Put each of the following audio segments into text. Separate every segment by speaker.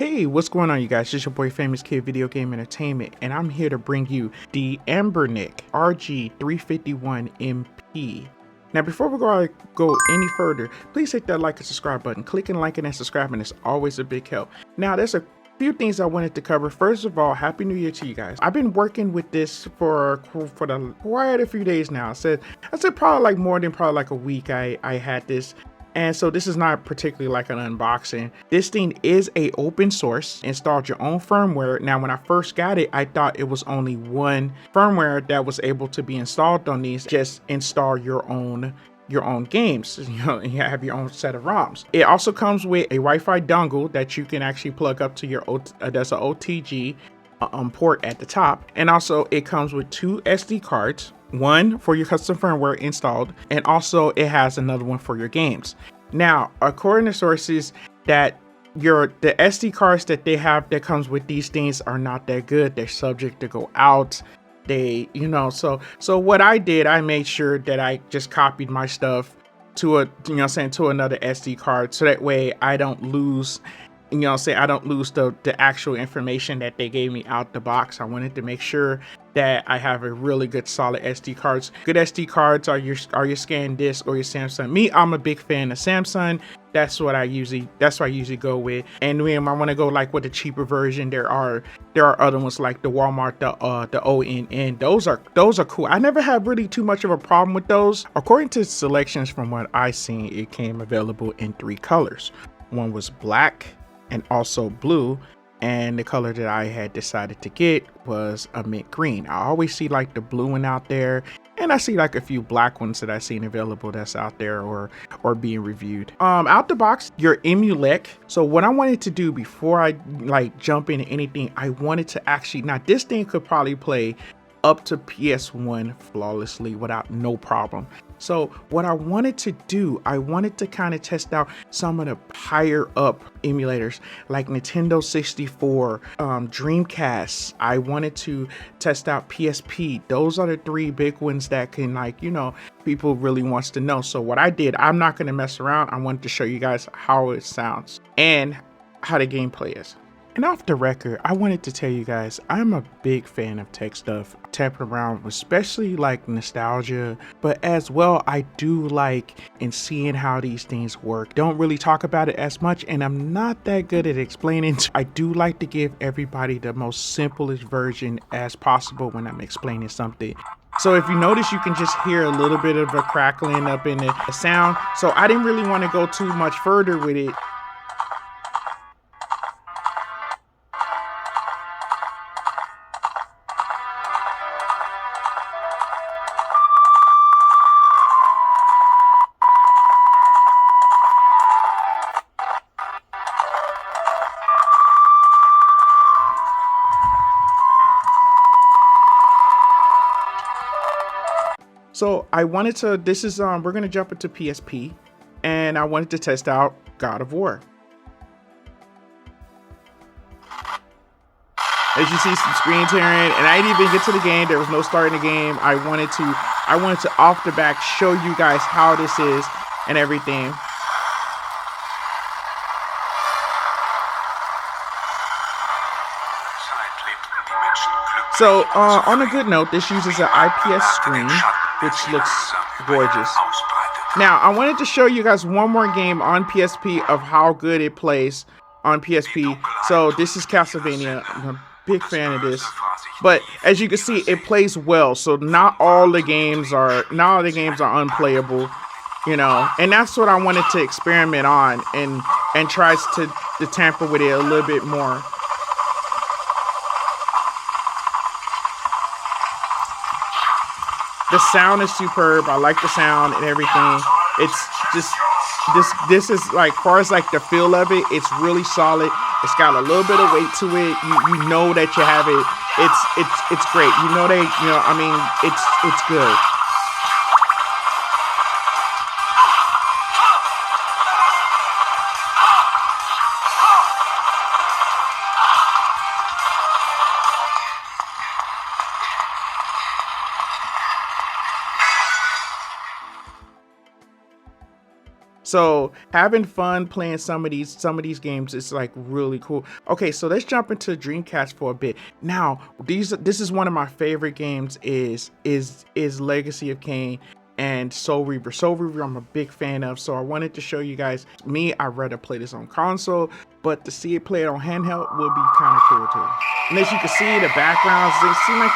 Speaker 1: Hey, what's going on, you guys? It's your boy Famous Kid Video Game Entertainment, and I'm here to bring you the Ambernic Rg351MP. Now, before we go any further, please hit that like and subscribe button. Clicking, liking, and subscribing is always a big help. Now, there's a few things I wanted to cover. First of all, Happy New Year to you guys. I've been working with this for quite a few days now. I said probably like more than like a week. I had this. And so this is not particularly like an unboxing. This thing is a open source, installed your own firmware. Now, when I first got it, I thought it was only one firmware that was able to be installed on these. Just install your own games, you have your own set of ROMs. It also comes with a Wi-Fi dongle that you can actually plug up to your there's an OTG port at the top, and also it comes with two SD cards, one for your custom firmware installed, and also it has another one for your games. Now, according to sources, that the SD cards that they have that comes with these things are not that good. They're subject to go out. They, so what I did, I made sure that I just copied my stuff to to another SD card, so that way I don't lose I don't lose the actual information that they gave me out the box. I wanted to make sure that I have a really good solid SD cards. Good SD cards are your SanDisk or your Samsung. Me, I'm a big fan of Samsung. That's what I usually go with. And when I want to go like with the cheaper version, there are other ones like the Walmart, the ONN. Those are cool. I never had really too much of a problem with those. According to selections from what I seen, it came available in 3 colors. One was black and also blue, and the color that I had decided to get was a mint green. I always see like the blue one out there, and I see like a few black ones that I've seen available that's out there or being reviewed. Out the box, your Emulate. So what I wanted to do before I like jump into anything, I wanted to actually, now this thing could probably play up to PS1 flawlessly without no problem. So what I wanted to do, I wanted to kind of test out some of the higher up emulators like Nintendo 64, Dreamcast. I wanted to test out PSP. Those are the 3 big ones that can, like, people really wants to know. So what I did, I'm not going to mess around. I wanted to show you guys how it sounds and how the gameplay is. And off the record, I wanted to tell you guys, I'm a big fan of tech stuff, tapping around, especially like nostalgia, but as well, I do like in seeing how these things work. Don't really talk about it as much, and I'm not that good at explaining. I do like to give everybody the most simplest version as possible when I'm explaining something. So if you notice, you can just hear a little bit of a crackling up in the sound. So I didn't really want to go too much further with it. So I wanted to, we're gonna jump into PSP, and I wanted to test out God of War. As you see, some screen tearing, and I didn't even get to the game. There was no start in the game. I wanted to off the back show you guys how this is and everything. So on a good note, this uses an IPS screen, which looks gorgeous. Now, I wanted to show you guys one more game on PSP of how good it plays on PSP. So this is Castlevania. I'm a big fan of this. But as you can see, it plays well. So not all the games are unplayable, and that's what I wanted to experiment on and tries to tamper with it a little bit more. The sound is superb. I like the sound and everything. It's just this is like, far as like the feel of it, it's really solid. It's got a little bit of weight to it. You know that you have it. It's great. It's good. So having fun playing some of these games is like really cool. Okay, so let's jump into Dreamcast for a bit. Now, this is one of my favorite games is Legacy of Kain and Soul Reaver. Soul Reaver I'm a big fan of, so I wanted to show you guys. Me, I'd rather play this on console, but to see it played on handheld will be kind of cool too. And as you can see, the backgrounds, it seems like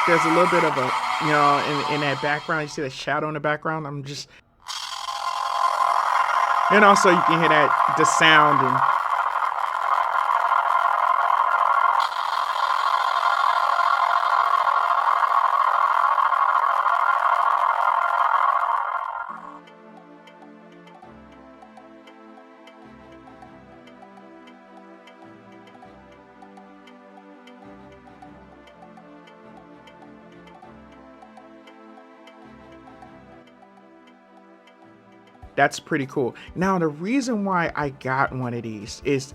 Speaker 1: there's a little bit of a, you know, in that background, you see that shadow in the background. I'm just, and also you can hear that the sound and that's pretty cool. Now, the reason why I got one of these is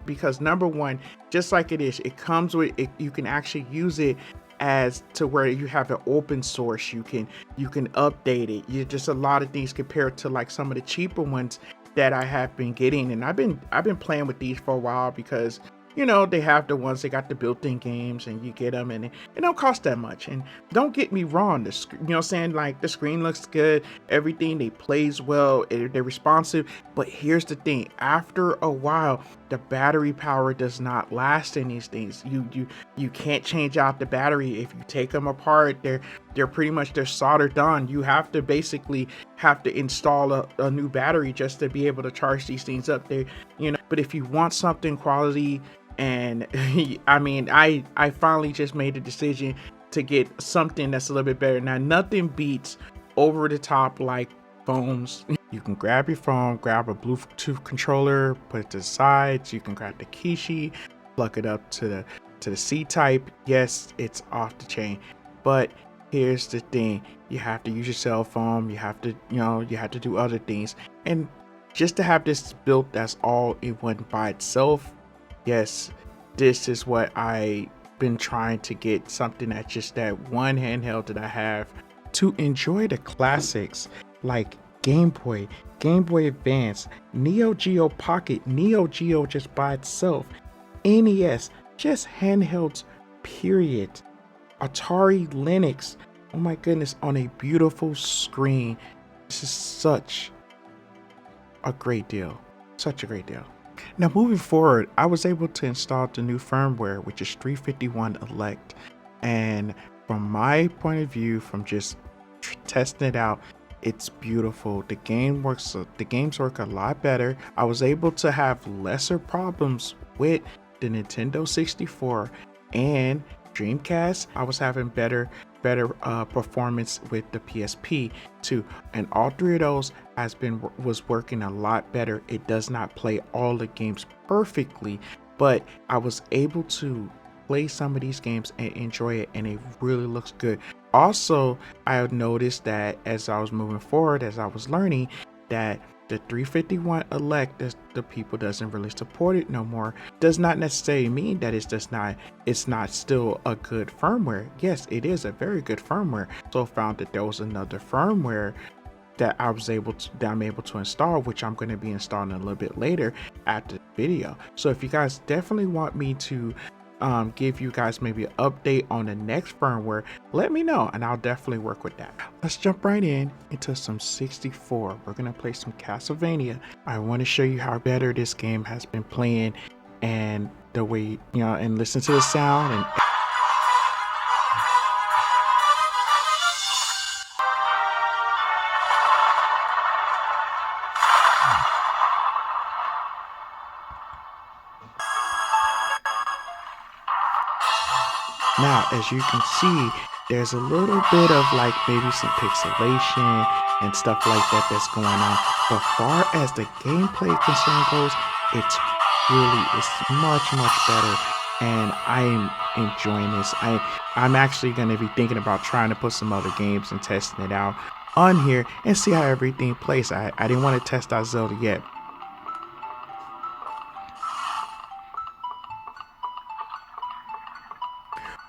Speaker 1: because number one, just like it comes with it, you can actually use it as to where you have an open source. You can update it. You just a lot of things compared to like some of the cheaper ones that I have been getting, and I've been playing with these for a while because, you know, they have the ones, they got the built-in games and you get them and it don't cost that much. And don't get me wrong, you know what I'm saying, like the screen looks good, everything, they plays well, they're responsive. But here's the thing, after a while, the battery power does not last in these things. You can't change out the battery. If you take them apart, they're pretty much, they're soldered on. You have to basically have to install a new battery just to be able to charge these things up there, you know. But if you want something quality, and I mean, I finally just made the decision to get something that's a little bit better. Now, nothing beats over the top like phones. You can grab your phone, grab a Bluetooth controller, put it to the sides. You can grab the Kishi, plug it up to the C type. Yes, it's off the chain, but here's the thing: you have to use your cell phone. You have to, you know, you have to do other things, and just to have this built that's all in one by itself. Yes, this is what I've been trying to get, something that's just that one handheld that I have to enjoy the classics like Game Boy, Game Boy Advance, Neo Geo Pocket, Neo Geo just by itself, NES, just handhelds, period. Atari Lynx, oh my goodness, on a beautiful screen. This is such a great deal, such a great deal. Now, moving forward, I was able to install the new firmware, which is 351 Elect. And from my point of view, from just testing it out, it's beautiful. The games work a lot better. I was able to have lesser problems with the Nintendo 64 and Dreamcast. I was having better performance with the PSP too, and all three of those was working a lot better. It does not play all the games perfectly, but I was able to play some of these games and enjoy it, and it really looks good. Also, I noticed that as I was moving forward, as I was learning, that the 351 Elect, the people doesn't really support it no more. Does not necessarily mean that it's not still a good firmware. Yes, it is a very good firmware. So I found that there was another firmware that I'm able to install, which I'm going to be installing a little bit later after the video. So if you guys definitely want me to give you guys maybe an update on the next firmware, let me know and I'll definitely work with that. Let's jump right into some 64. We're gonna play some Castlevania. I want to show you how better this game has been playing, and the way, you know, and listen to the sound and now, as you can see, there's a little bit of like maybe some pixelation and stuff like that that's going on. But far as the gameplay concern goes, it's much better, and I'm enjoying this. I'm actually going to be thinking about trying to put some other games and testing it out on here and see how everything plays. I didn't want to test out Zelda yet.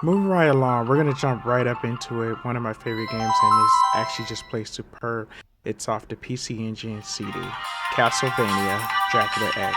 Speaker 1: Moving right along, we're gonna jump right up into it. One of my favorite games, and this actually just plays superb. It's off the PC Engine CD. Castlevania Dracula X.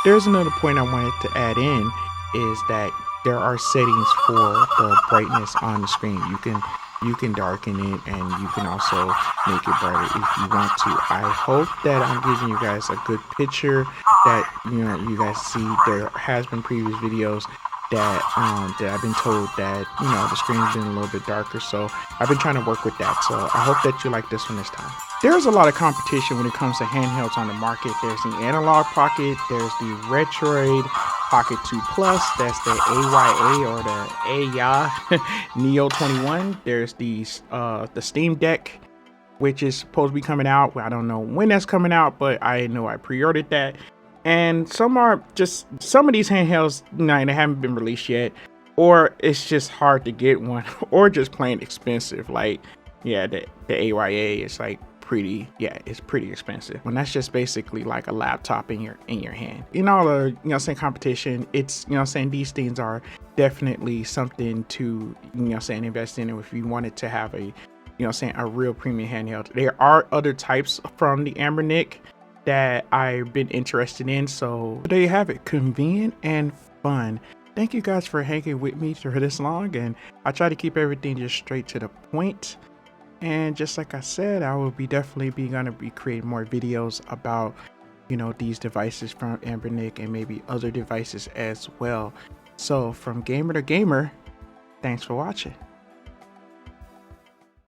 Speaker 1: There's another point I wanted to add in is that there are settings for the brightness on the screen. You can darken it, and you can also make it brighter if you want to. I hope that I'm giving you guys a good picture, that you guys see. There has been previous videos that I've been told that the screen's been a little bit darker, so I've been trying to work with that. So I hope that you like this one this time. There's a lot of competition when it comes to handhelds on the market. There's the Analog Pocket, there's the Retroid Pocket 2 Plus, that's the AYA or the AYA Neo 21. There's the Steam Deck, which is supposed to be coming out. I don't know when that's coming out, but I know I pre-ordered that. And some of these handhelds, they haven't been released yet, or it's just hard to get one, or just plain expensive. Like, yeah, the AYA is like it's pretty expensive. When that's just basically like a laptop in your hand. In all the competition, it's these things are definitely something to invest in if you wanted to have a a real premium handheld. There are other types from the Ambernic that I've been interested in, so there you have it, convenient and fun. Thank you guys for hanging with me for this long, and I try to keep everything just straight to the point. And just like I said, I will definitely gonna be creating more videos about these devices from Ambernic and maybe other devices as well. So from gamer to gamer, thanks for watching.